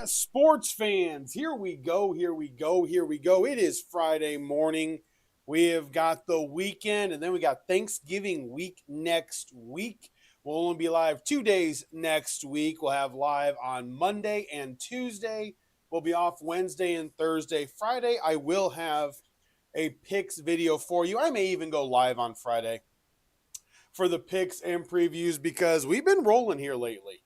Sports fans, here we go, here we go, here we go. It is Friday morning. We have got the weekend, and then we got Thanksgiving week next week. We'll only be live 2 days next week. We'll have live on Monday and Tuesday. We'll be off Wednesday and Thursday. Friday, I will have a picks video for you. I may even go live on Friday for the picks and previews because we've been rolling here lately.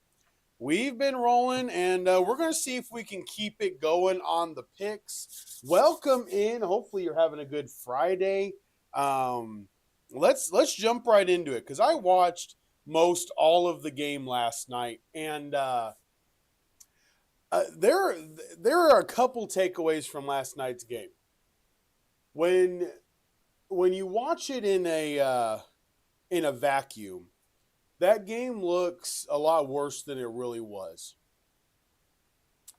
We've been rolling, and we're going to see if we can keep it going on the picks. Welcome in. Hopefully, you're having a good Friday. Let's jump right into it because I watched most all of the game last night, and there are a couple takeaways from last night's game. When you watch it in a vacuum, that game looks a lot worse than it really was.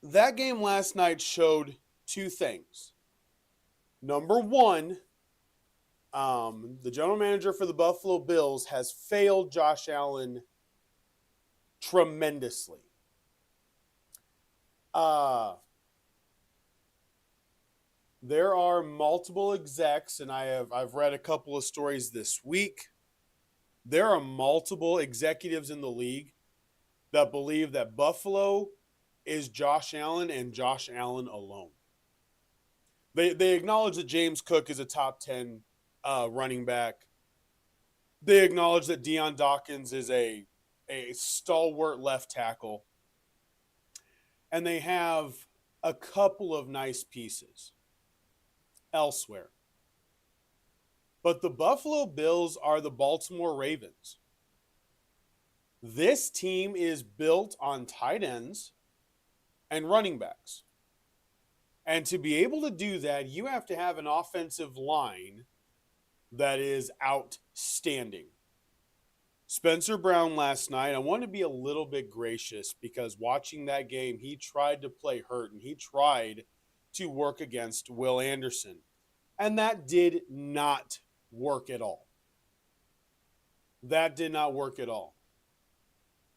That game last night showed two things. Number one, the general manager for the Buffalo Bills has failed Josh Allen tremendously. There are multiple execs, and I've read a couple of stories this week. There are multiple executives in the league that believe that Buffalo is Josh Allen and Josh Allen alone. They acknowledge that James Cook is a top 10 running back. They acknowledge that Deion Dawkins is a stalwart left tackle. And they have a couple of nice pieces elsewhere. But the Buffalo Bills are the Baltimore Ravens. This team is built on tight ends and running backs. And to be able to do that, you have to have an offensive line that is outstanding. Spencer Brown last night, I want to be a little bit gracious because watching that game, he tried to play hurt and he tried to work against Will Anderson. And that did not work at all. That did not work at all.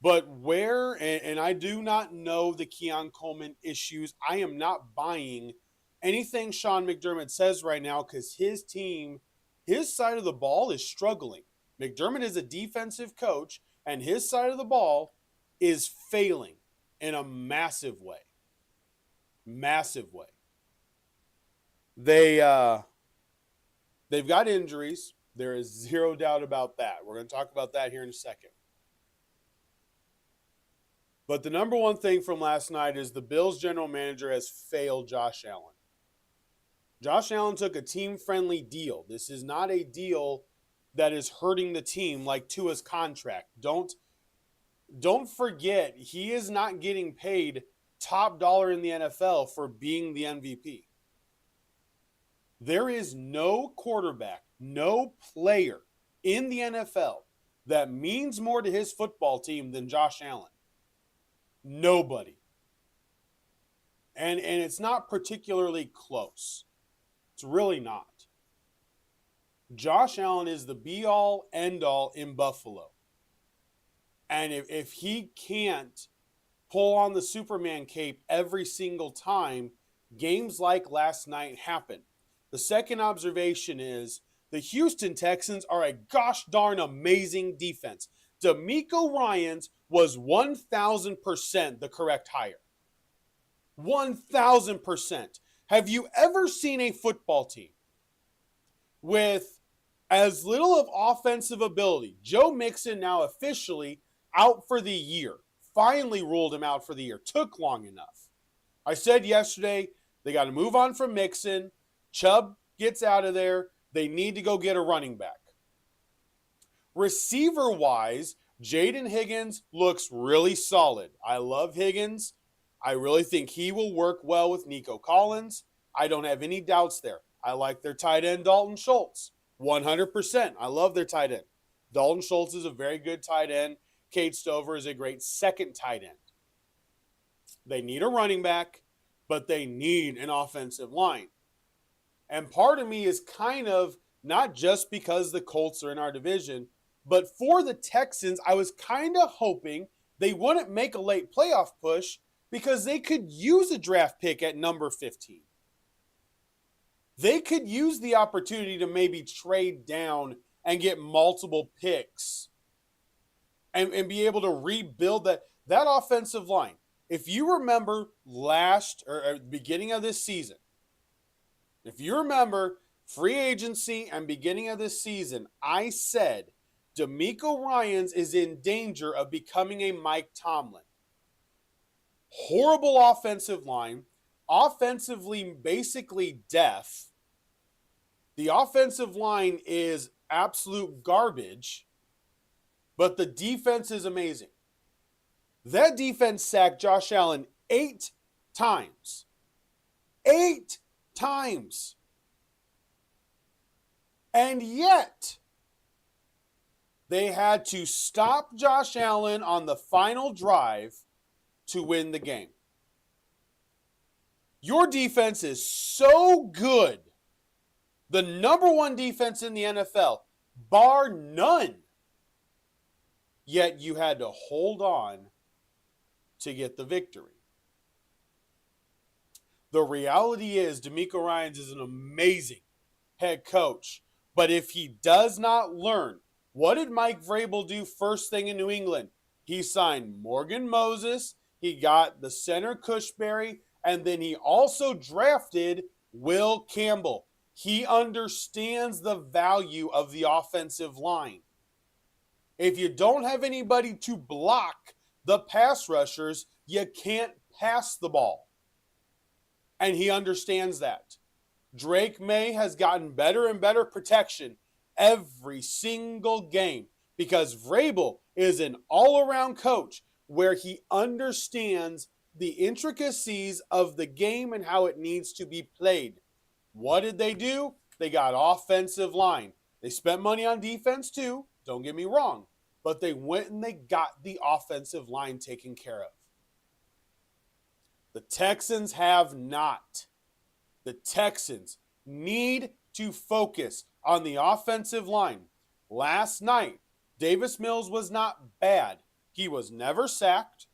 But and I do not know the Keon Coleman issues. I am not buying anything Sean McDermott says right now because his team, his side of the ball is struggling. McDermott is a defensive coach, and his side of the ball is failing in a massive way. Massive way. They've got injuries. There is zero doubt about that. We're going to talk about that here in a second. But the number one thing from last night is the Bills general manager has failed Josh Allen. Josh Allen took a team-friendly deal. This is not a deal that is hurting the team like Tua's contract. Don't forget, he is not getting paid top dollar in the NFL for being the MVP. There is no quarterback, no player in the NFL that means more to his football team than Josh Allen. Nobody. And it's not particularly close. It's really not. Josh Allen is the be-all, end-all in Buffalo. And if he can't pull on the Superman cape every single time, games like last night happen. The second observation is the Houston Texans are a gosh darn amazing defense. DeMeco Ryans was 1,000% the correct hire. 1,000%. Have you ever seen a football team with as little of offensive ability? Joe Mixon now officially out for the year. Finally ruled him out for the year. Took long enough. I said yesterday they got to move on from Mixon. Chubb gets out of there. They need to go get a running back. Receiver-wise, Jaden Higgins looks really solid. I love Higgins. I really think he will work well with Nico Collins. I don't have any doubts there. I like their tight end, Dalton Schultz. 100%. I love their tight end. Dalton Schultz is a very good tight end. Cade Stover is a great second tight end. They need a running back, but they need an offensive line. And part of me is kind of, not just because the Colts are in our division, but for the Texans, I was kind of hoping they wouldn't make a late playoff push because they could use a draft pick at number 15. They could use the opportunity to maybe trade down and get multiple picks and be able to rebuild that offensive line. If you remember beginning of this season, if you remember free agency and beginning of this season, I said DeMeco Ryans is in danger of becoming a Mike Tomlin. Horrible offensive line, offensively basically deaf. The offensive line is absolute garbage, but the defense is amazing. That defense sacked Josh Allen 8 times. 8 times. And yet, they had to stop Josh Allen on the final drive to win the game. Your defense is so good. The number one defense in the NFL, bar none. Yet you had to hold on to get the victory. The reality is DeMeco Ryans is an amazing head coach. But if he does not learn, what did Mike Vrabel do first thing in New England? He signed Morgan Moses. He got the center Cushberry. And then he also drafted Will Campbell. He understands the value of the offensive line. If you don't have anybody to block the pass rushers, you can't pass the ball. And he understands that. Drake May has gotten better and better protection every single game because Vrabel is an all-around coach where he understands the intricacies of the game and how it needs to be played. What did they do? They got offensive line. They spent money on defense too, don't get me wrong, but they went and they got the offensive line taken care of. The Texans have not. The Texans need to focus on the offensive line. Last night, Davis Mills was not bad. He was never sacked.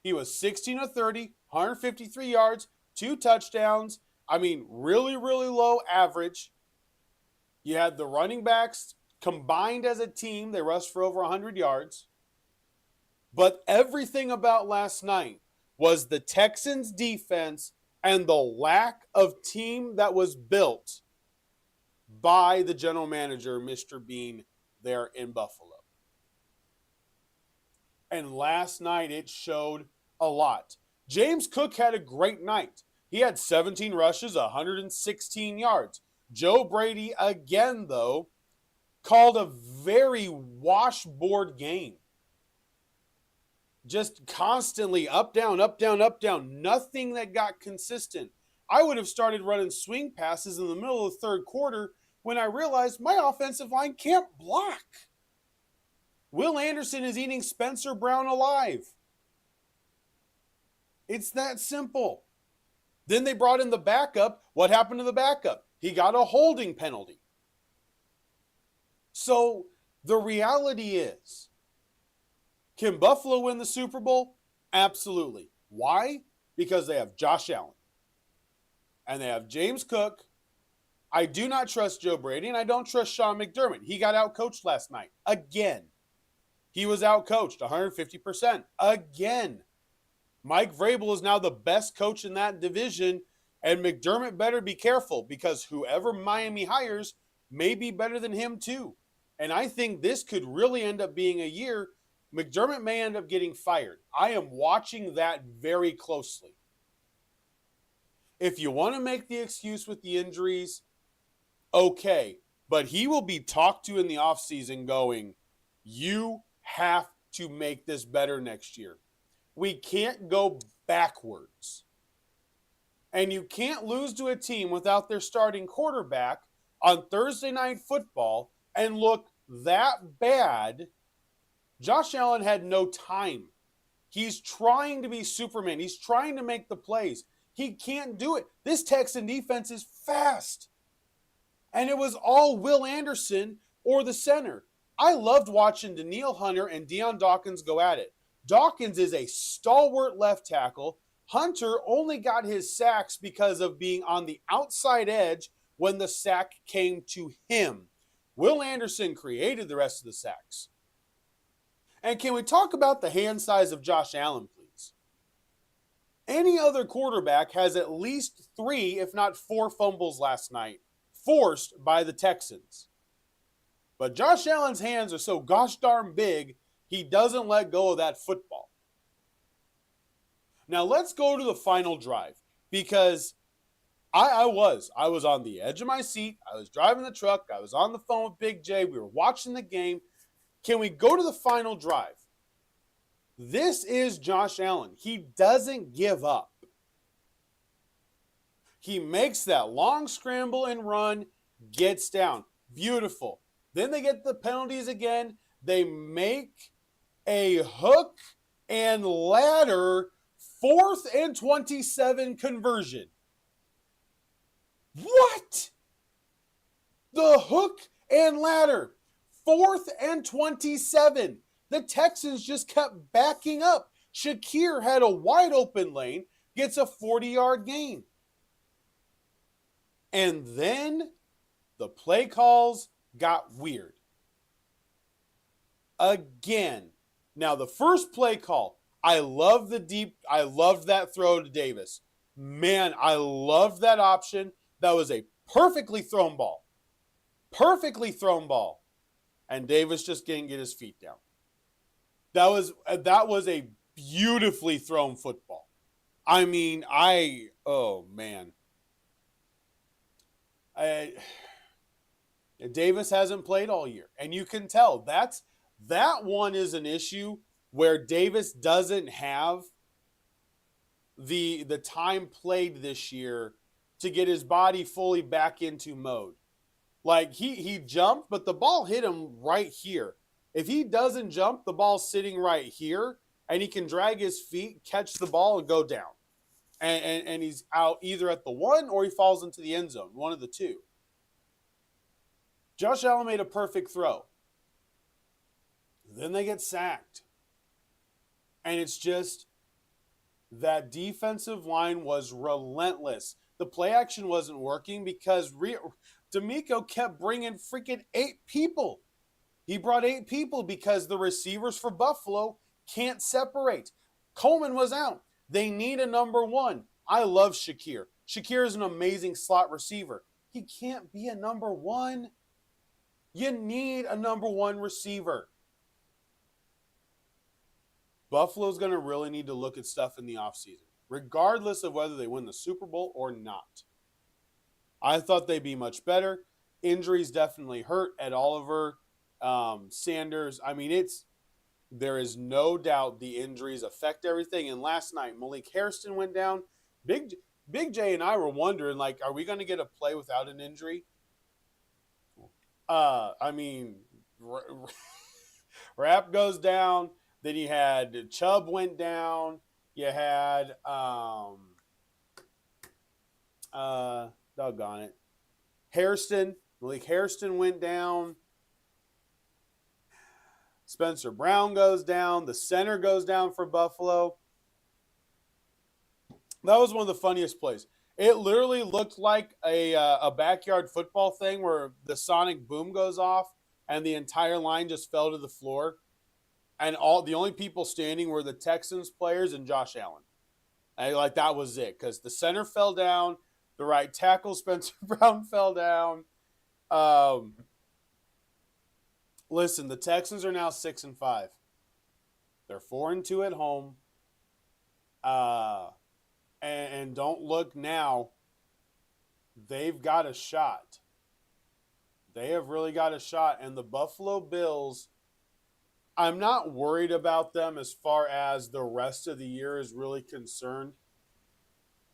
He was 16 of 30, 153 yards, 2 touchdowns. I mean, really, really low average. You had the running backs combined as a team. They rushed for over 100 yards. But everything about last night was the Texans' defense and the lack of team that was built by the general manager, Mr. Bean, there in Buffalo. And last night it showed a lot. James Cook had a great night. He had 17 rushes, 116 yards. Joe Brady, again, though, called a very washboard game. Just constantly up, down, up, down, up, down. Nothing that got consistent. I would have started running swing passes in the middle of the third quarter when I realized my offensive line can't block. Will Anderson is eating Spencer Brown alive. It's that simple. Then they brought in the backup. What happened to the backup? He got a holding penalty. So the reality is, can Buffalo win the Super Bowl? Absolutely. Why? Because they have Josh Allen. And they have James Cook. I do not trust Joe Brady, and I don't trust Sean McDermott. He got outcoached last night. Again. He was outcoached 150%. Again. Mike Vrabel is now the best coach in that division, and McDermott better be careful because whoever Miami hires may be better than him too. And I think this could really end up being a year McDermott may end up getting fired. I am watching that very closely. If you want to make the excuse with the injuries, okay. But he will be talked to in the offseason going, you have to make this better next year. We can't go backwards. And you can't lose to a team without their starting quarterback on Thursday Night Football and look that bad. Josh Allen had no time. He's trying to be Superman. He's trying to make the plays. He can't do it. This Texan defense is fast. And it was all Will Anderson or the center. I loved watching Danielle Hunter and Deion Dawkins go at it. Dawkins is a stalwart left tackle. Hunter only got his sacks because of being on the outside edge when the sack came to him. Will Anderson created the rest of the sacks. And can we talk about the hand size of Josh Allen, please? Any other quarterback has at least 3, if not 4 fumbles last night, forced by the Texans. But Josh Allen's hands are so gosh darn big, he doesn't let go of that football. Now let's go to the final drive, because I was on the edge of my seat. I was driving the truck. I was on the phone with Big J. We were watching the game. Can we go to the final drive? This is Josh Allen. He doesn't give up. He makes that long scramble and run, gets down. Beautiful. Then they get the penalties again. They make a hook and ladder 4th and 27 conversion. What? The hook and ladder 4th and 27. The Texans just kept backing up. Shakir had a wide open lane, gets a 40-yard gain. And then the play calls got weird. Again. Now the first play call, I love that throw to Davis. Man, I loved that option. That was a perfectly thrown ball. Perfectly thrown ball. And Davis just didn't get his feet down. That was a beautifully thrown football. I mean, oh man. Davis hasn't played all year. And you can tell that one is an issue where Davis doesn't have the time played this year to get his body fully back into mode. Like he jumped, but the ball hit him right here. If he doesn't jump, the ball's sitting right here, and he can drag his feet, catch the ball, and go down. And he's out either at the 1 or he falls into the end zone, one of the two. Josh Allen made a perfect throw. Then they get sacked. And it's just that defensive line was relentless. The play action wasn't working because D'Amico kept bringing freaking 8 people. He brought 8 people because the receivers for Buffalo can't separate. Coleman was out. They need a number 1. I love Shakir. Shakir is an amazing slot receiver. He can't be a number 1. You need a number 1 receiver. Buffalo's going to really need to look at stuff in the offseason, regardless of whether they win the Super Bowl or not. I thought they'd be much better. Injuries definitely hurt Ed Oliver, Sanders. I mean, there is no doubt the injuries affect everything. And last night, Malik Hairston went down. Big J and I were wondering, like, are we going to get a play without an injury? I mean, Rapp goes down. Then you had Chubb went down. You had doggone it, Malik Hairston went down. Spencer Brown goes down. The center goes down for Buffalo. That was one of the funniest plays. It literally looked like a backyard football thing where the sonic boom goes off and the entire line just fell to the floor. And the only people standing were the Texans players and Josh Allen. And that was it, because the center fell down, the right tackle Spencer Brown fell down. Listen, the Texans are now 6-5. They're 4-2 at home. And don't look now. They've got a shot. They have really got a shot. And the Buffalo Bills, I'm not worried about them as far as the rest of the year is really concerned.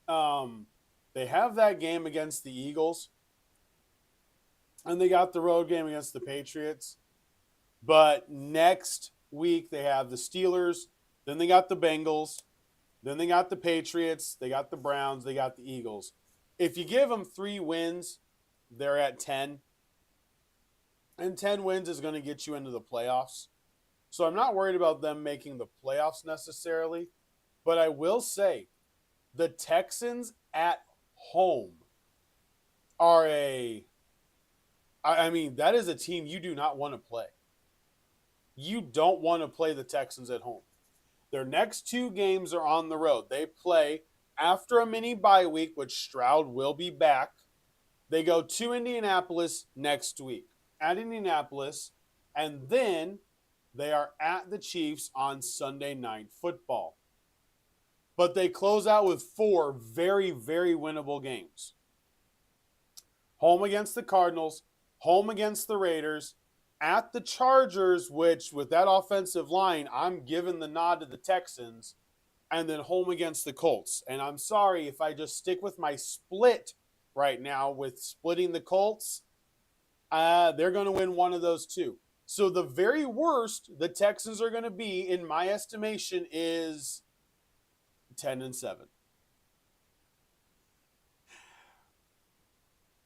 They have that game against the Eagles. And they got the road game against the Patriots. But next week they have the Steelers. Then they got the Bengals. Then they got the Patriots. They got the Browns. They got the Eagles. If you give them 3 wins, they're at 10. And 10 wins is going to get you into the playoffs. So I'm not worried about them making the playoffs necessarily. But I will say the Texans at home are I mean, that is a team you do not want to play. You don't want to play the Texans at home. Their next two games are on the road. They play after a mini bye week, which Stroud will be back. They go to Indianapolis next week. At Indianapolis, and then they are at the Chiefs on Sunday Night Football. But they close out with four very, very winnable games. Home against the Cardinals, home against the Raiders, at the Chargers, which with that offensive line, I'm giving the nod to the Texans, and then home against the Colts. And I'm sorry if I just stick with my split right now with splitting the Colts, they're going to win one of those two. So the very worst the Texans are going to be, in my estimation, is 10-7.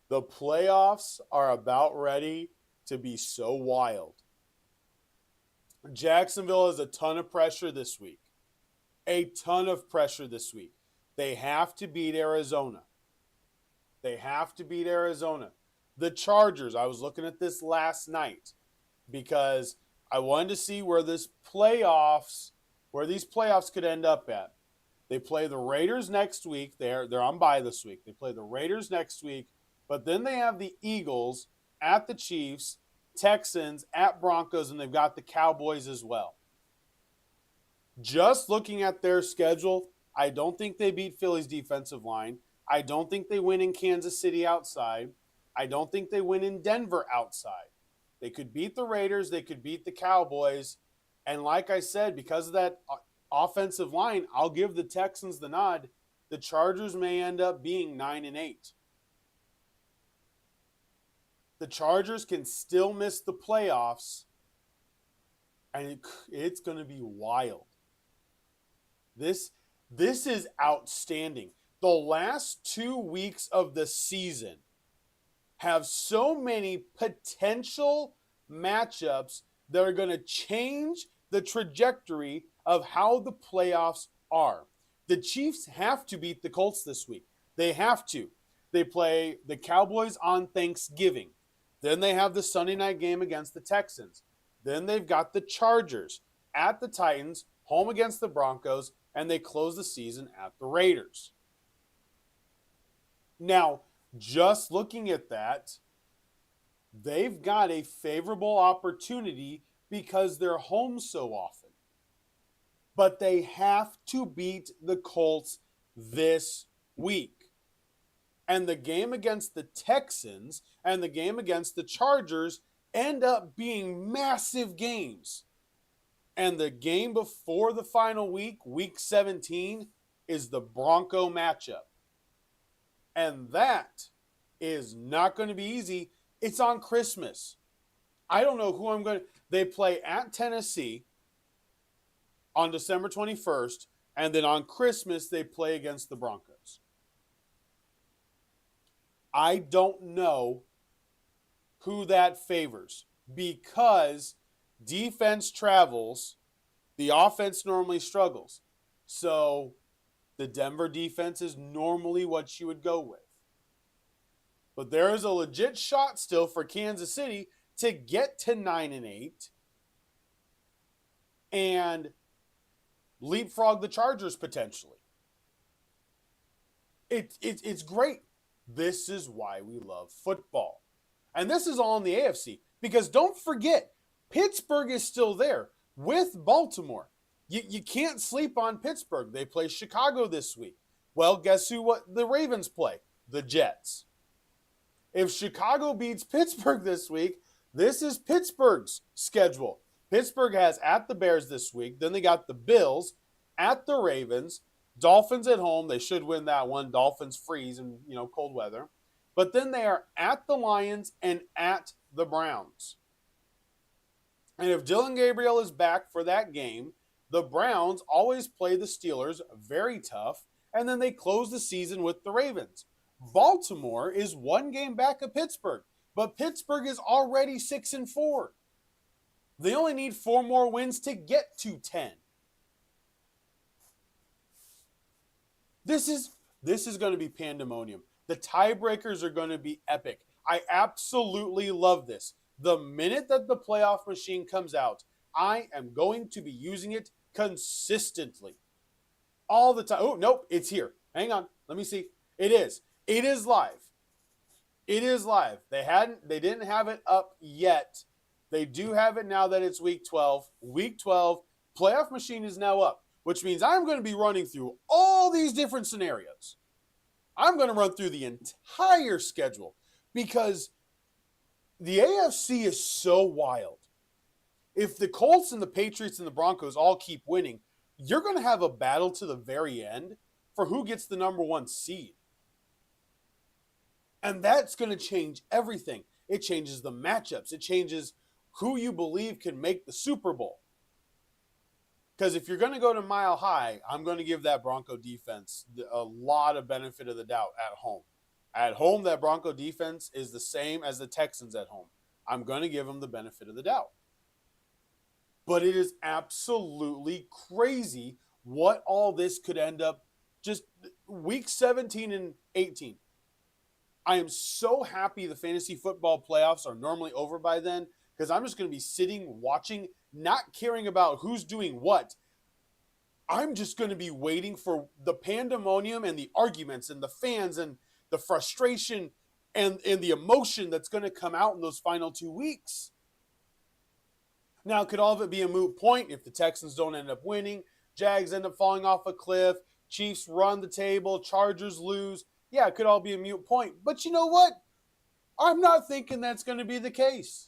The playoffs are about ready to be so wild. Jacksonville has a ton of pressure this week. A ton of pressure this week. They have to beat Arizona. They have to beat Arizona. The Chargers, I was looking at this last night because I wanted to see where these playoffs could end up at. They play the Raiders next week. They're on bye this week. They play the Raiders next week, but then they have the Eagles at the Chiefs, Texans at Broncos, and they've got the Cowboys as well. Just looking at their schedule, I don't think they beat Philly's defensive line. I don't think they win in Kansas City outside. I don't think they win in Denver outside. They could beat the Raiders. They could beat the Cowboys. And like I said, because of that offensive line, I'll give the Texans the nod. The Chargers may end up being 9-8. The Chargers can still miss the playoffs, and it's going to be wild. This is outstanding. The last 2 weeks of the season have so many potential matchups that are going to change the trajectory of how the playoffs are. The Chiefs have to beat the Colts this week. They have to. They play the Cowboys on Thanksgiving. Then they have the Sunday night game against the Texans. Then they've got the Chargers at the Titans, home against the Broncos, and they close the season at the Raiders. Now, just looking at that, they've got a favorable opportunity because they're home so often. But they have to beat the Colts this week. And the game against the Texans and the game against the Chargers end up being massive games. And the game before the final week, week 17, is the Bronco matchup. And that is not going to be easy. It's on Christmas. I don't know who I'm going to... They play at Tennessee on December 21st, and then on Christmas, they play against the Broncos. I don't know who that favors because defense travels, the offense normally struggles. So the Denver defense is normally what you would go with. But there is a legit shot still for Kansas City to get to 9-8 and leapfrog the Chargers potentially. It's great. This is why we love football. And this is all in the AFC. Because don't forget, Pittsburgh is still there with Baltimore. You can't sleep on Pittsburgh. They play Chicago this week. Well, guess what the Ravens play? The Jets. If Chicago beats Pittsburgh this week, this is Pittsburgh's schedule. Pittsburgh has at the Bears this week. Then they got the Bills, at the Ravens, Dolphins at home. They should win that one. Dolphins freeze in cold weather. But then they are at the Lions and at the Browns. And if Dillon Gabriel is back for that game, the Browns always play the Steelers very tough, and then they close the season with the Ravens. Baltimore is one game back of Pittsburgh, but Pittsburgh is already 6-4. They only need 4 more wins to get to 10. This is going to be pandemonium. The tiebreakers are going to be epic. I absolutely love this. The minute that the playoff machine comes out, I am going to be using it consistently. All the time. Oh, nope, it's here. Hang on. Let me see. It is. It is live. It is live. They didn't have it up yet. They do have it now that it's week 12. Week 12, playoff machine is now up, which means I'm going to be running through all these different scenarios. I'm going to run through the entire schedule because the AFC is so wild. If the Colts and the Patriots and the Broncos all keep winning, you're going to have a battle to the very end for who gets the number 1 seed. And that's going to change everything. It changes the matchups. It changes who you believe can make the Super Bowl. Because if you're going to go to Mile High, I'm going to give that Bronco defense a lot of benefit of the doubt at home. At home, that Bronco defense is the same as the Texans at home. I'm going to give them the benefit of the doubt. But it is absolutely crazy what all this could end up just week 17 and 18. I am so happy the fantasy football playoffs are normally over by then because I'm just going to be sitting, watching, not caring about who's doing what. I'm just going to be waiting for the pandemonium and the arguments and the fans and the frustration and the emotion that's going to come out in those final 2 weeks. Now, could all of it be a moot point if the Texans don't end up winning, Jags end up falling off a cliff, Chiefs run the table, Chargers lose? Yeah, it could all be a moot point. But you know what? I'm not thinking that's going to be the case.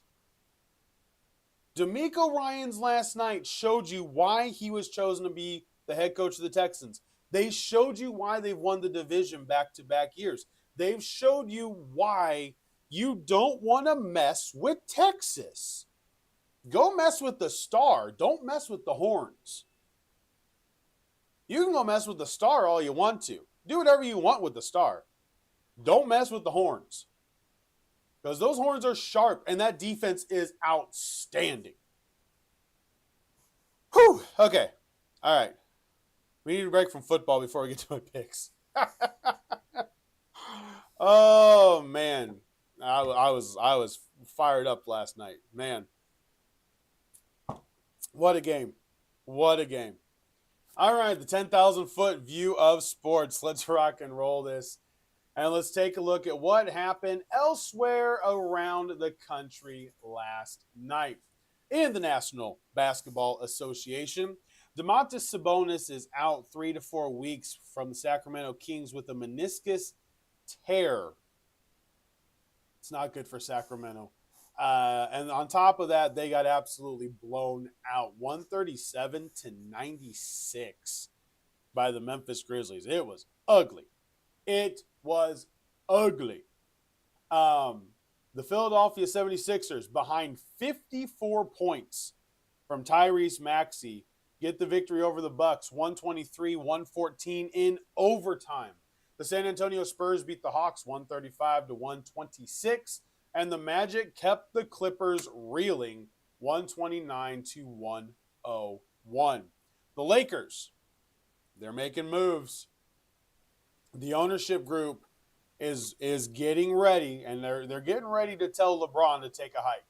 DeMeco Ryans last night showed you why he was chosen to be the head coach of the Texans. They showed you why they've won the division back-to-back years. They've showed you why you don't want to mess with Texas. Go mess with the star. Don't mess with the horns. You can go mess with the star all you want to. Do whatever you want with the star. Don't mess with the horns. Because those horns are sharp, and that defense is outstanding. Whew. Okay. All right. We need a break from football before we get to my picks. Oh, man. I was fired up last night. Man. What a game. What a game. All right, the 10,000-foot view of sports. Let's rock and roll this. And let's take a look at what happened elsewhere around the country last night. In the National Basketball Association, Domantas Sabonis is out 3 to 4 weeks from the Sacramento Kings with a meniscus tear. It's not good for Sacramento. And on top of that, they got absolutely blown out, 137 to 96 by the Memphis Grizzlies. It was ugly. It was ugly. The Philadelphia 76ers, behind 54 points from Tyrese Maxey, get the victory over the Bucks, 123-114 in overtime. The San Antonio Spurs beat the Hawks 135 to 126. And the Magic kept the Clippers reeling 129 to 101. The Lakers, they're making moves. The ownership group is getting ready, and they're getting ready to tell LeBron to take a hike.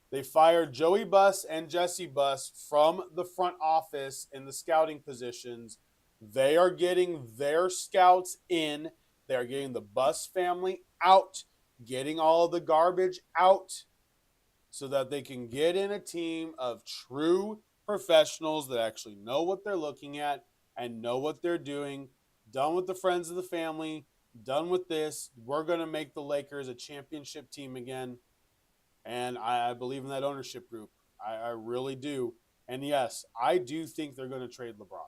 They fired Joey Buss and Jesse Buss from the front office in the scouting positions. They are getting their scouts in. They are getting the Buss family out, getting all of the garbage out so that they can get in a team of true professionals that actually know what they're looking at and know what they're doing. Done with the friends of the family. Done with this. We're going to make the Lakers a championship team again. And I believe in that ownership group. I really do. And yes, I do think they're going to trade LeBron.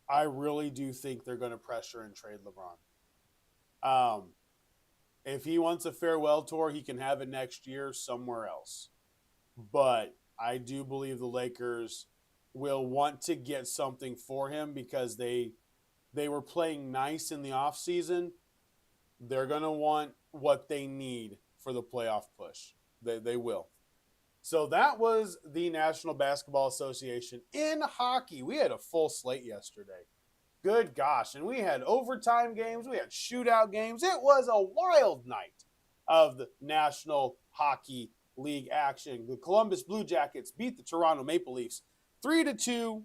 I really do think they're going to pressure and trade LeBron. If he wants a farewell tour, he can have it next year somewhere else. But I do believe the Lakers will want to get something for him because they were playing nice in the offseason. They're going to want what they need for the playoff push. They will. So that was the National Basketball Association in hockey. We had a full slate yesterday. Good gosh. And we had overtime games, we had shootout games. It was a wild night of the National Hockey League action. The Columbus Blue Jackets beat the Toronto Maple Leafs 3-2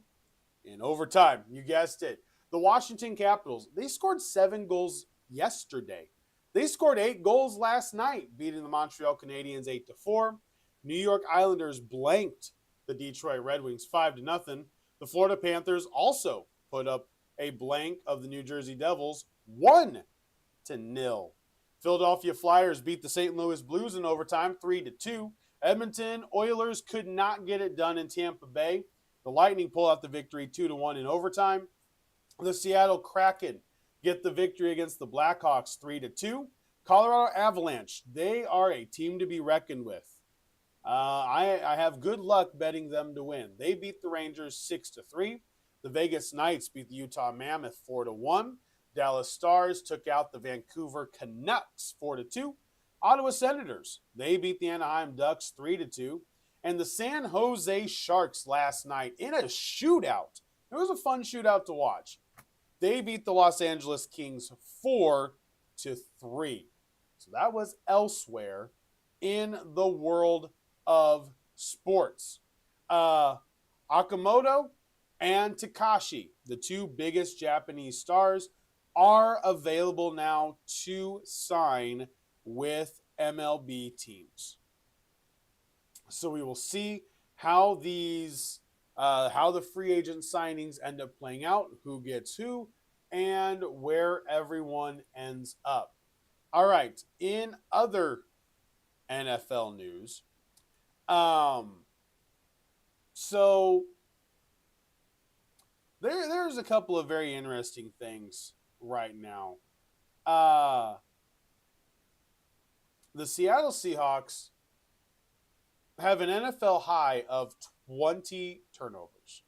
in overtime. You guessed it. The Washington Capitals, they scored 7 goals yesterday. They scored 8 goals last night, beating the Montreal Canadiens 8-4. New York Islanders blanked the Detroit Red Wings 5-0. The Florida Panthers also put up a blank of the New Jersey Devils 1-0. Philadelphia Flyers beat the St. Louis Blues in overtime 3-2. Edmonton Oilers could not get it done in Tampa Bay. The Lightning pull out the victory 2-1 in overtime. The Seattle Kraken get the victory against the Blackhawks 3-2. Colorado Avalanche, they are a team to be reckoned with. I have good luck betting them to win. They beat the Rangers 6-3. The Vegas Knights beat the Utah Mammoth 4-1. Dallas Stars took out the Vancouver Canucks 4-2. Ottawa Senators, they beat the Anaheim Ducks 3-2. And the San Jose Sharks last night in a shootout. It was a fun shootout to watch. They beat the Los Angeles Kings 4-3. So that was elsewhere in the world of sports. Okamoto and Takashi, the two biggest Japanese stars, are available now to sign with MLB teams. So we will see how how the free agent signings end up playing out, who gets who, and where everyone ends up. All right, in other NFL news, so there's a couple of very interesting things right now. The Seattle Seahawks have an NFL high of 20 turnovers.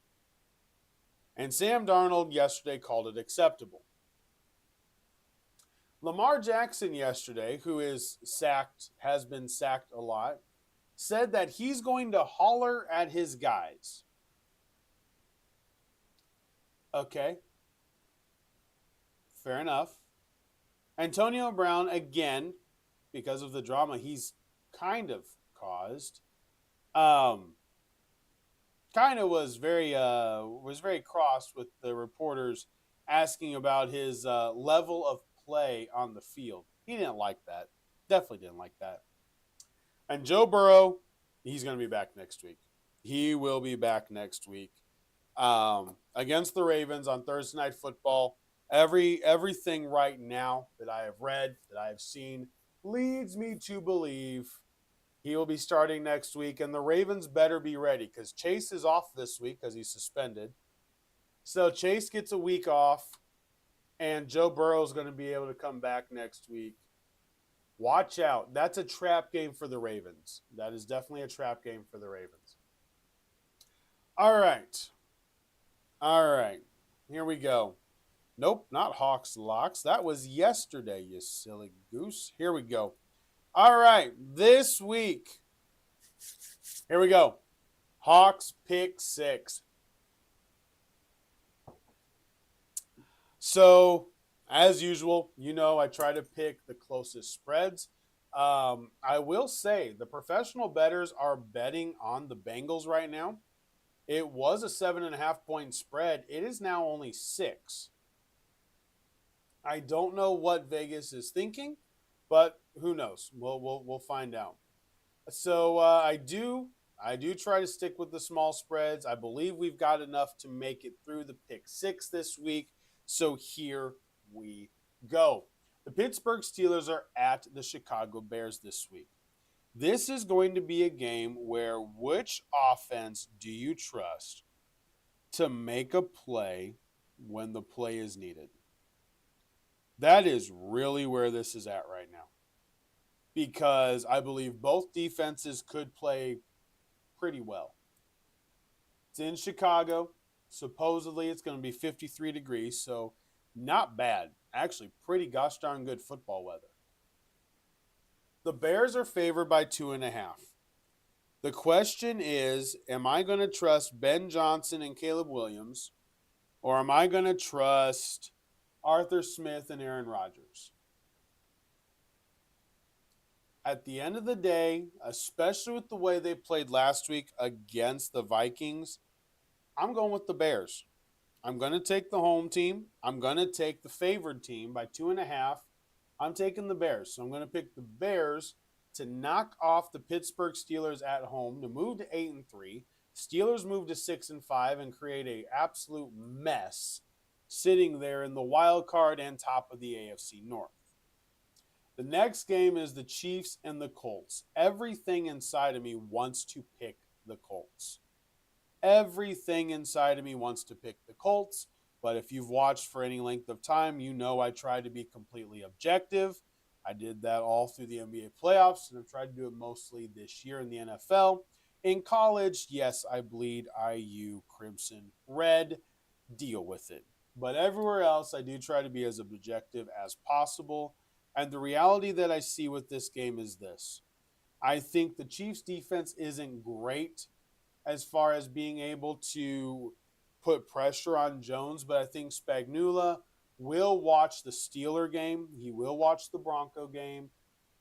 And Sam Darnold yesterday called it acceptable. Lamar Jackson yesterday, who has been sacked a lot, said that he's going to holler at his guys. Okay. Fair enough. Antonio Brown, again, because of the drama he's kind of caused, kind of was very cross with the reporters asking about his level of play on the field. He didn't like that. Definitely didn't like that. And Joe Burrow, he's going to be back next week. He will be back next week against the Ravens on Thursday Night Football. Everything right now that I have read, that I have seen, leads me to believe he will be starting next week, and the Ravens better be ready because Chase is off this week because he's suspended. So Chase gets a week off, and Joe Burrow is going to be able to come back next week. Watch out. That's a trap game for the Ravens. That is definitely a trap game for the Ravens. All right. Here we go. Nope, not Hawks Locks. That was yesterday, you silly goose. Here we go. All right, this week. Here we go. Hawks pick 6. So, as usual, I try to pick the closest spreads. I will say the professional bettors are betting on the Bengals right now. It was a 7.5 point spread. It is now only 6. I don't know what Vegas is thinking, but who knows? We'll find out. So I do try to stick with the small spreads. I believe we've got enough to make it through the pick 6 this week. So here we go. The Pittsburgh Steelers are at the Chicago Bears this week. This is going to be a game where which offense do you trust to make a play when the play is needed? That is really where this is at right now. Because I believe both defenses could play pretty well. It's in Chicago. Supposedly it's going to be 53 degrees, so not bad. Actually, pretty gosh darn good football weather. The Bears are favored by 2.5. The question is, am I going to trust Ben Johnson and Caleb Williams, or am I going to trust Arthur Smith and Aaron Rodgers? At the end of the day, especially with the way they played last week against the Vikings, I'm going with the Bears. I'm going to take the home team. I'm going to take the favored team by 2.5. I'm taking the Bears. So I'm going to pick the Bears to knock off the Pittsburgh Steelers at home to move to 8-3. Steelers move to 6-5 and create an absolute mess sitting there in the wild card and top of the AFC North. The next game is the Chiefs and the Colts. Everything inside of me wants to pick the Colts. Everything inside of me wants to pick the Colts, but if you've watched for any length of time, you know I try to be completely objective. I did that all through the NBA playoffs, and I've tried to do it mostly this year in the NFL. In college, yes, I bleed IU Crimson Red. Deal with it. But everywhere else, I do try to be as objective as possible. And the reality that I see with this game is this. I think the Chiefs' defense isn't great as far as being able to put pressure on Jones, but I think Spagnuolo will watch the Steeler game. He will watch the Bronco game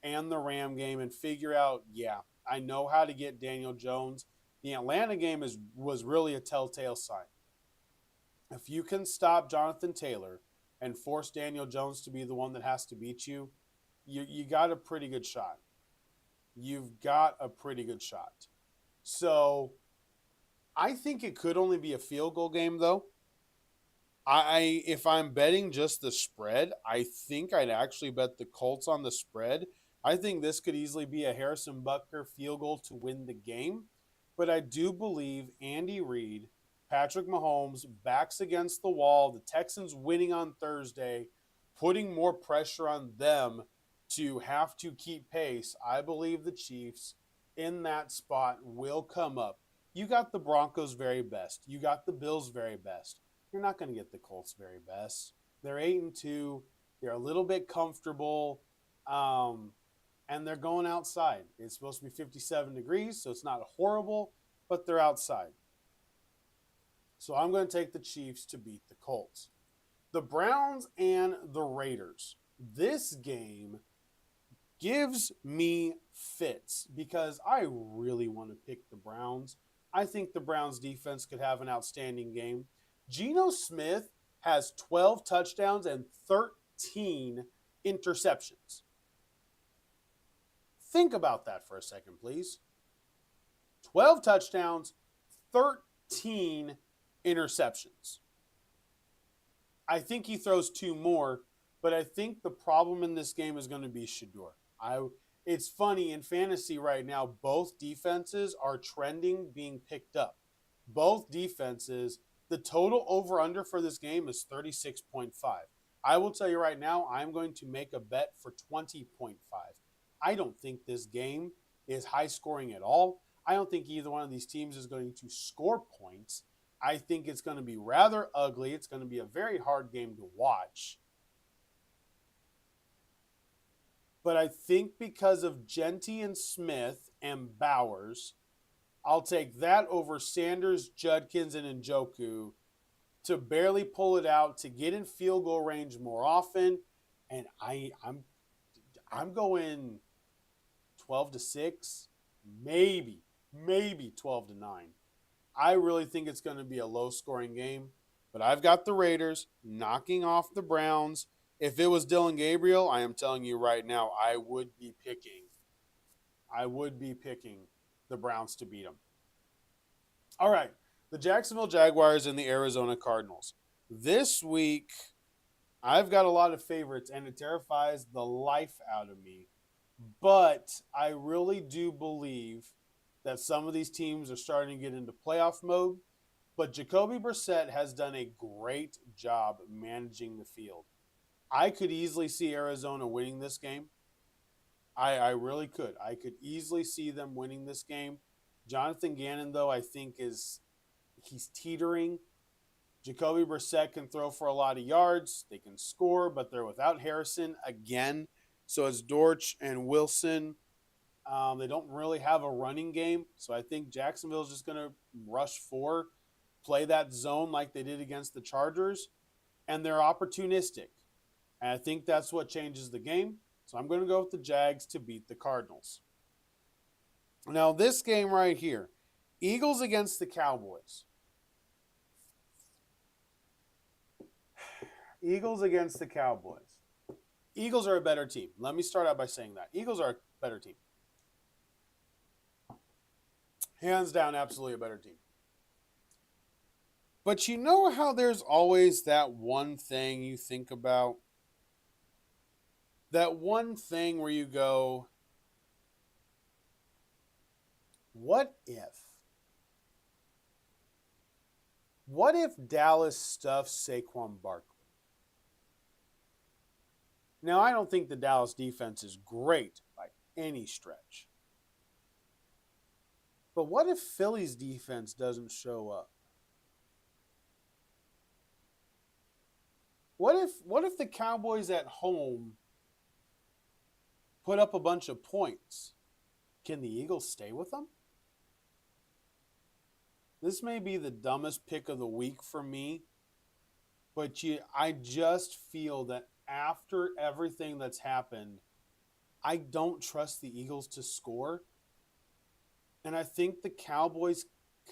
and the Ram game and figure out, yeah, I know how to get Daniel Jones. The Atlanta game was really a telltale sign. If you can stop Jonathan Taylor and force Daniel Jones to be the one that has to beat you, you got a pretty good shot. You've got a pretty good shot. So I think it could only be a field goal game, though. If I'm betting just the spread, I think I'd actually bet the Colts on the spread. I think this could easily be a Harrison Butker field goal to win the game. But I do believe Andy Reid, Patrick Mahomes, backs against the wall, the Texans winning on Thursday, putting more pressure on them to have to keep pace. I believe the Chiefs in that spot will come up. You got the Broncos' very best. You got the Bills' very best. You're not going to get the Colts' very best. They're 8-2. They're a little bit comfortable, and they're going outside. It's supposed to be 57 degrees, so it's not horrible, but they're outside. So I'm going to take the Chiefs to beat the Colts. The Browns and the Raiders. This game gives me fits because I really want to pick the Browns. I think the Browns defense could have an outstanding game. Geno Smith has 12 touchdowns and 13 interceptions. Think about that for a second, please. 12 touchdowns, 13 interceptions. I think he throws 2 more, but I think the problem in this game is going to be Shedeur. It's funny, in fantasy right now, both defenses are trending being picked up. Both defenses, the total over-under for this game is 36.5. I will tell you right now, I'm going to make a bet for 20.5. I don't think this game is high scoring at all. I don't think either one of these teams is going to score points. I think it's going to be rather ugly. It's going to be a very hard game to watch. But I think because of Genty and Smith and Bowers, I'll take that over Sanders, Judkins, and Njoku to barely pull it out, to get in field goal range more often. And I'm going 12-6, maybe 12-9. I really think it's going to be a low-scoring game. But I've got the Raiders knocking off the Browns. If it was Dylan Gabriel, I am telling you right now, I would be picking the Browns to beat them. All right, the Jacksonville Jaguars and the Arizona Cardinals. This week, I've got a lot of favorites, and it terrifies the life out of me. But I really do believe that some of these teams are starting to get into playoff mode. But Jacoby Brissett has done a great job managing the field. I could easily see Arizona winning this game. I really could. I could easily see them winning this game. Jonathan Gannon, though, I think he's teetering. Jacoby Brissett can throw for a lot of yards. They can score, but they're without Harrison again. So it's Dortch and Wilson. They don't really have a running game, so I think Jacksonville is just going to rush four, play that zone like they did against the Chargers, and they're opportunistic. And I think that's what changes the game. So I'm going to go with the Jags to beat the Cardinals. Now, this game right here, Eagles against the Cowboys. Eagles against the Cowboys. Eagles are a better team. Let me start out by saying that. Eagles are a better team. Hands down, absolutely a better team. But you know how there's always that one thing you think about? That one thing where you go, what if? What if Dallas stuffs Saquon Barkley? Now, I don't think the Dallas defense is great by any stretch. But what if Philly's defense doesn't show up? What if the Cowboys at home put up a bunch of points? Can the Eagles stay with them? This may be the dumbest pick of the week for me, but I just feel that after everything that's happened, I don't trust the Eagles to score. And I think the Cowboys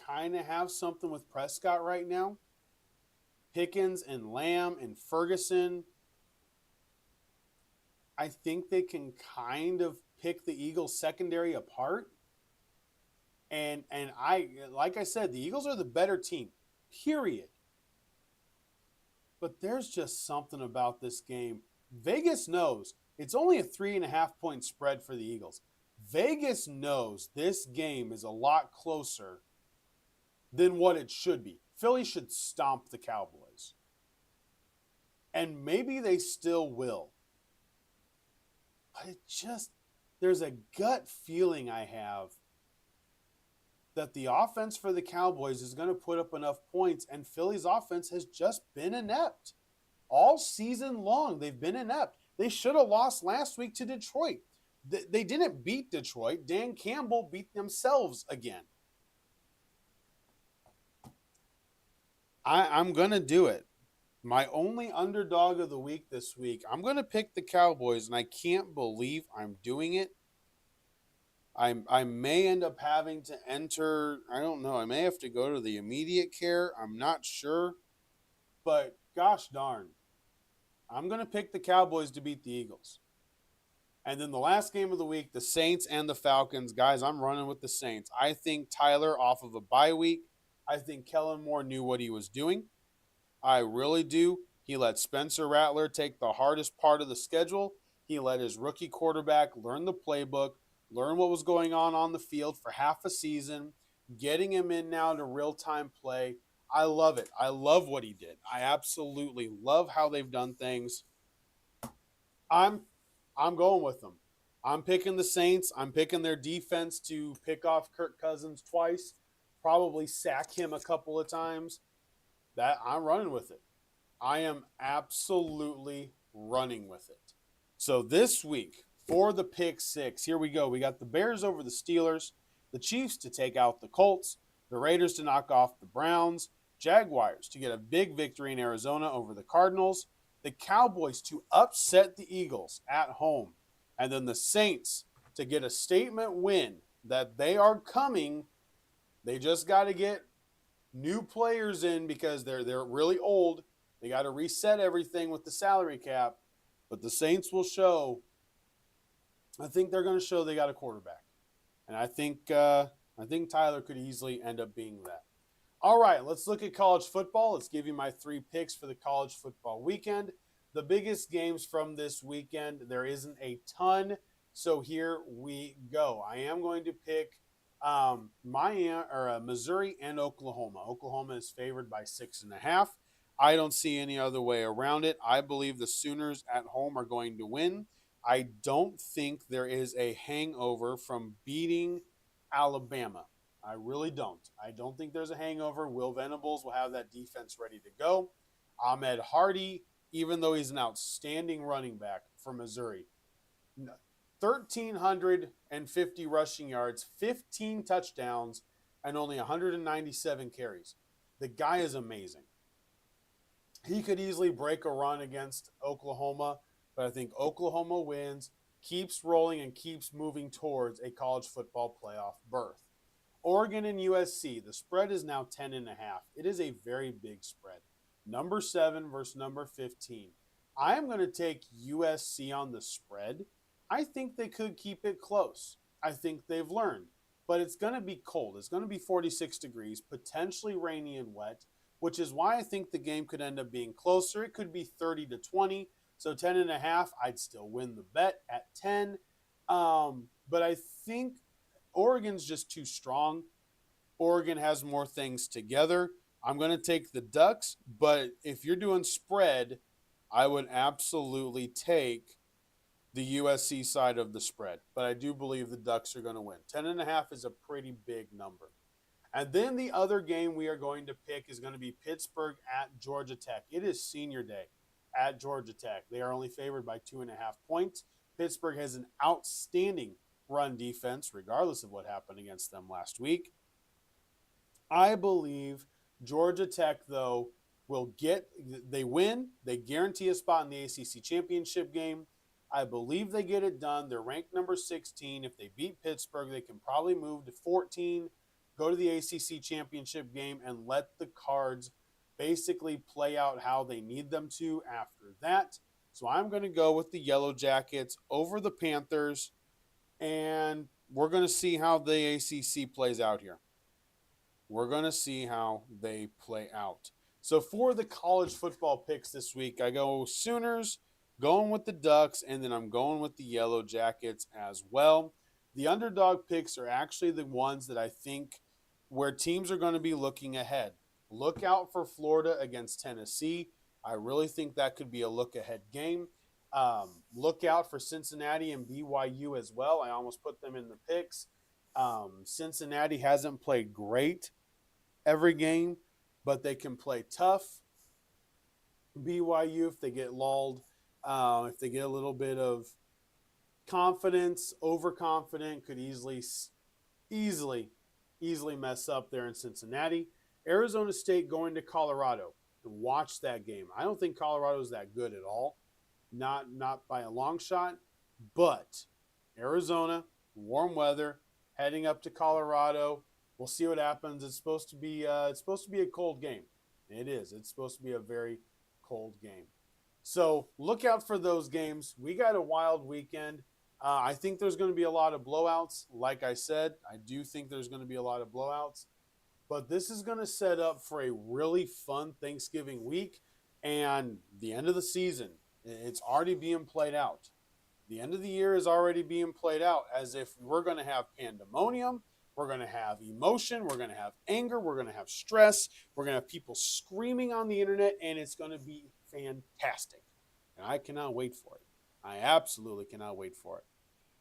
kind of have something with Prescott right now. Pickens and Lamb and Ferguson. I think they can kind of pick the Eagles secondary apart. And like I said, the Eagles are the better team, period. But there's just something about this game. Vegas knows it's only a 3.5-point spread for the Eagles. Vegas knows this game is a lot closer than what it should be. Philly should stomp the Cowboys. And maybe they still will. But there's a gut feeling I have that the offense for the Cowboys is going to put up enough points, and Philly's offense has just been inept. All season long, they've been inept. They should have lost last week to Detroit. They didn't beat Detroit. Dan Campbell beat themselves again. I'm going to do it. My only underdog of the week this week, I'm going to pick the Cowboys, and I can't believe I'm doing it. I may end up having to enter, I don't know, I may have to go to the immediate care. I'm not sure. But gosh darn, I'm going to pick the Cowboys to beat the Eagles. And then the last game of the week, the Saints and the Falcons. Guys, I'm running with the Saints. I think Tyler off of a bye week. I think Kellen Moore knew what he was doing. I really do. He let Spencer Rattler take the hardest part of the schedule. He let his rookie quarterback learn the playbook, learn what was going on the field for half a season, getting him in now to real-time play. I love it. I love what he did. I absolutely love how they've done things. I'm going with them. I'm picking the Saints. I'm picking their defense to pick off Kirk Cousins twice, probably sack him a couple of times. I'm running with it. I am absolutely running with it. So this week, for the pick six, here we go. We got the Bears over the Steelers, the Chiefs to take out the Colts, the Raiders to knock off the Browns, Jaguars to get a big victory in Arizona over the Cardinals, the Cowboys to upset the Eagles at home, and then the Saints to get a statement win that they are coming. They just got to get new players in because they're really old. They got to reset everything with the salary cap. But the Saints will show. I think they're going to show they got a quarterback, and I think Tyler could easily end up being that. All right, let's look at college football. Let's give you my 3 picks for the college football weekend. The biggest games from this weekend, there isn't a ton, so here we go. I am going to pick Missouri and Oklahoma. Oklahoma is favored by 6.5. I don't see any other way around it. I believe the Sooners at home are going to win. I don't think there is a hangover from beating Alabama. I really don't. I don't think there's a hangover. Will Venables will have that defense ready to go. Ahmed Hardy, even though he's an outstanding running back for Missouri, 1,350 rushing yards, 15 touchdowns, and only 197 carries. The guy is amazing. He could easily break a run against Oklahoma, but I think Oklahoma wins, keeps rolling, and keeps moving towards a college football playoff berth. Oregon and USC, the spread is now 10.5. It is a very big spread. Number 7 versus number 15. I am going to take USC on the spread. I think they could keep it close. I think they've learned. But it's going to be cold. It's going to be 46 degrees, potentially rainy and wet, which is why I think the game could end up being closer. It could be 30-20. So 10.5, I'd still win the bet at 10. But I think Oregon's just too strong. Oregon has more things together. I'm going to take the Ducks, but if you're doing spread, I would absolutely take the USC side of the spread. But I do believe the Ducks are going to win. 10.5 is a pretty big number. And then the other game we are going to pick is going to be Pittsburgh at Georgia Tech. It is senior day at Georgia Tech. They are only favored by 2.5 points. Pittsburgh has an outstanding run defense, regardless of what happened against them last week. I believe Georgia Tech, though, they win. They guarantee a spot in the ACC championship game. I believe they get it done. They're ranked number 16. If they beat Pittsburgh, they can probably move to 14, go to the ACC championship game, and let the cards basically play out how they need them to after that. So I'm going to go with the Yellow Jackets over the Panthers, and we're going to see how the ACC plays out here. We're going to see how they play out. So for the college football picks this week, I go Sooners, going with the Ducks, and then I'm going with the Yellow Jackets as well. The underdog picks are actually the ones that I think where teams are going to be looking ahead. Look out for Florida against Tennessee. I really think that could be a look-ahead game. Look out for Cincinnati and BYU as well. I almost put them in the picks. Cincinnati hasn't played great every game, but they can play tough. BYU, if they get lulled, if they get a little bit of confidence, overconfident, could easily mess up there in Cincinnati. Arizona State going to Colorado, and watch that game. I don't think Colorado is that good at all, not by a long shot, but Arizona, warm weather, heading up to Colorado. We'll see what happens. It's supposed to be a cold game. It is. It's supposed to be a very cold game. So look out for those games. We got a wild weekend. I think there's going to be a lot of blowouts. Like I said, I do think there's going to be a lot of blowouts. But this is going to set up for a really fun Thanksgiving week and the end of the season. It's already being played out. The end of the year is already being played out as if we're going to have pandemonium. We're going to have emotion. We're going to have anger. We're going to have stress. We're going to have people screaming on the internet, and it's going to be fantastic. And I cannot wait for it. I absolutely cannot wait for it.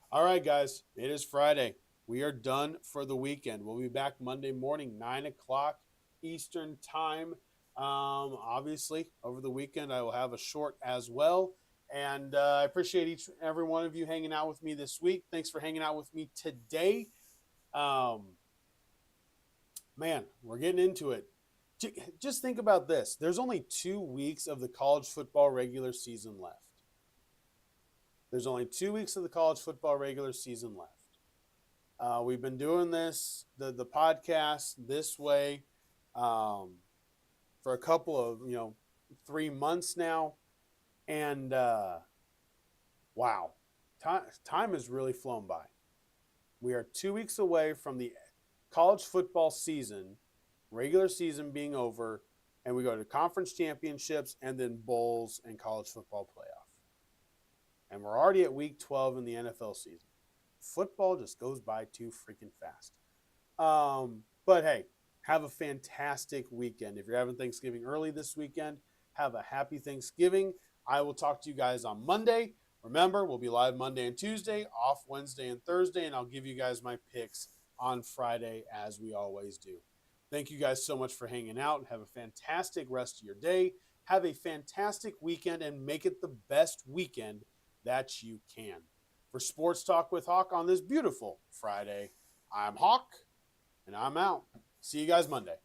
All right, guys, it is Friday. We are done for the weekend. We'll be back Monday morning, 9 o'clock Eastern time. Obviously, over the weekend, I will have a short as well. And I appreciate each and every one of you hanging out with me this week. Thanks for hanging out with me today. Man, we're getting into it. Just think about this. There's only 2 weeks of the college football regular season left. There's only 2 weeks of the college football regular season left. We've been doing this, the podcast this way for a couple of, 3 months now. And wow, time has really flown by. We are 2 weeks away from the college football season, regular season being over, and we go to conference championships and then bowls and college football playoff. And we're already at week 12 in the NFL season. Football just goes by too freaking fast. But hey, have a fantastic weekend. If you're having Thanksgiving early this weekend, have a happy Thanksgiving. I will talk to you guys on Monday. Remember, we'll be live Monday and Tuesday, off Wednesday and Thursday, and I'll give you guys my picks on Friday as we always do. Thank you guys so much for hanging out. Have a fantastic rest of your day. Have a fantastic weekend and make it the best weekend that you can. For Sports Talk with Hawk on this beautiful Friday, I'm Hawk, and I'm out. See you guys Monday.